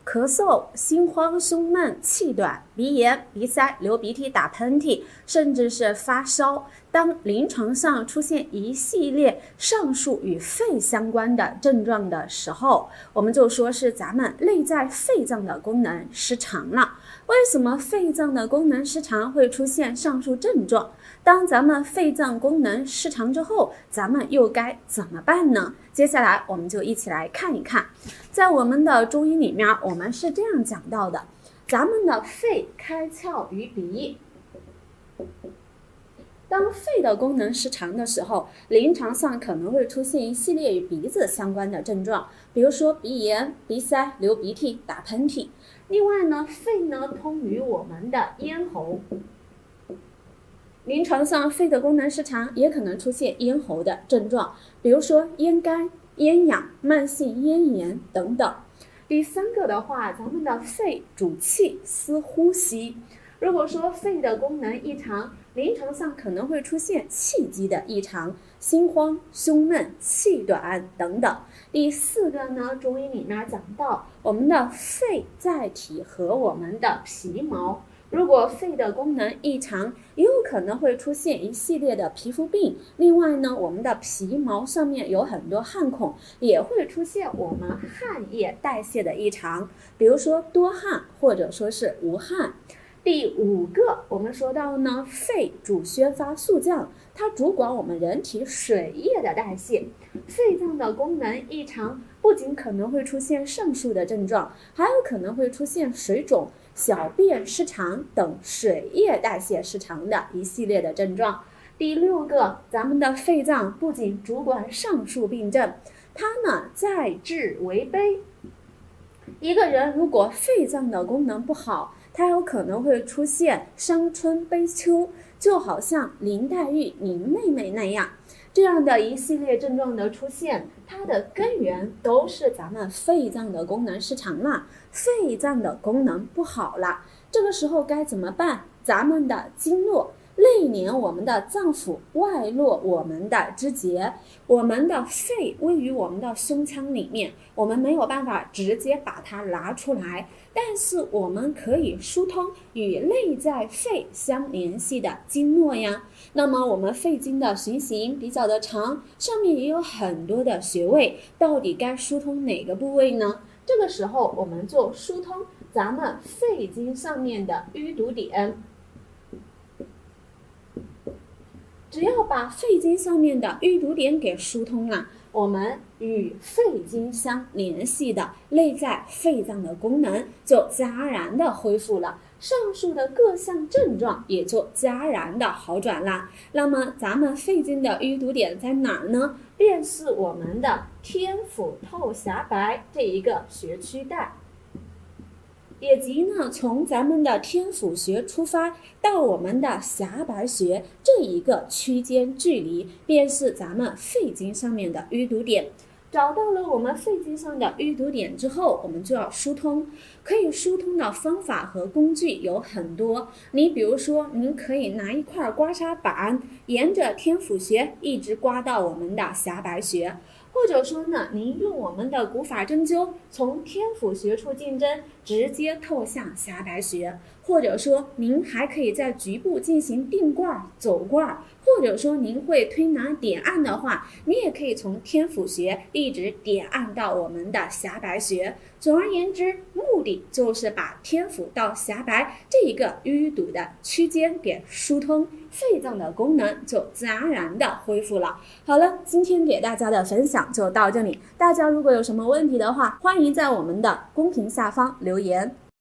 咳嗽、心慌、胸闷、气短、鼻炎、鼻塞、流鼻涕、打喷嚏，甚至是发烧。当临床上出现一系列上述与肺相关的症状的时候，我们就说是咱们内在肺脏的功能失常了。为什么肺脏的功能失常会出现上述症状？当咱们肺脏功能失常之后，咱们又该怎么办呢？接下来我们就一起来看一看。在我们的中医里面，我们是这样讲到的：咱们的肺开窍于鼻。当肺的功能失常的时候，临床上可能会出现一系列与鼻子相关的症状，比如说鼻炎、鼻塞、流鼻涕、打喷嚏。另外呢，肺呢通于我们的咽喉，临床上肺的功能失常也可能出现咽喉的症状，比如说咽干、咽痒、慢性咽炎等等。第三个的话，咱们的肺主气司呼吸。如果说肺的功能异常，临床上可能会出现气机的异常，心慌、胸闷、气短等等。第四个呢，中医里面讲到我们的肺载体和我们的皮毛，如果肺的功能异常，也有可能会出现一系列的皮肤病。另外呢，我们的皮毛上面有很多汗孔，也会出现我们汗液代谢的异常，比如说多汗或者说是无汗。第五个，我们说到呢，肺主宣发速降，它主管我们人体水液的代谢。肺脏的功能异常，不仅可能会出现上述的症状，还有可能会出现水肿、小便失常等水液代谢失常的一系列的症状。第六个，咱们的肺脏不仅主管上述病症，它呢在治为悲。一个人如果肺脏的功能不好，它有可能会出现伤春悲秋，就好像林黛玉林妹妹那样，这样的一系列症状的出现，它的根源都是咱们肺脏的功能失常了，肺脏的功能不好了。这个时候该怎么办？咱们的经络内连我们的脏腑，外络我们的肢节。我们的肺位于我们的胸腔里面，我们没有办法直接把它拿出来，但是我们可以疏通与内在肺相联系的经络呀。那么我们肺经的循行比较的长，上面也有很多的穴位，到底该疏通哪个部位呢？这个时候我们就疏通咱们肺经上面的淤堵点。只要把肺经上面的淤堵点给疏通了，我们与肺经相联系的内在肺脏的功能就戛然的恢复了，上述的各项症状也就戛然的好转了。那么咱们肺经的淤堵点在哪儿呢？便是我们的天府透狭白这一个穴区带。也即呢，从咱们的天府穴出发到我们的狭白穴这一个区间距离，便是咱们肺经上面的淤堵点。找到了我们肺经上的淤堵点之后，我们就要疏通。可以疏通的方法和工具有很多，你比如说，您可以拿一块刮痧板，沿着天府穴一直刮到我们的狭白穴。或者说呢，您用我们的古法针灸，从天府穴处进针，直接透向狭白穴。或者说，您还可以在局部进行定罐、走罐，或者说您会推拿点按的话，你也可以从天府穴一直点按到我们的狭白穴。总而言之，目的就是把天府到狭白这一个淤堵的区间给疏通，肺脏的功能就戛然的恢复了。好了，今天给大家的分享就到这里，大家如果有什么问题的话，欢迎在我们的公屏下方留言。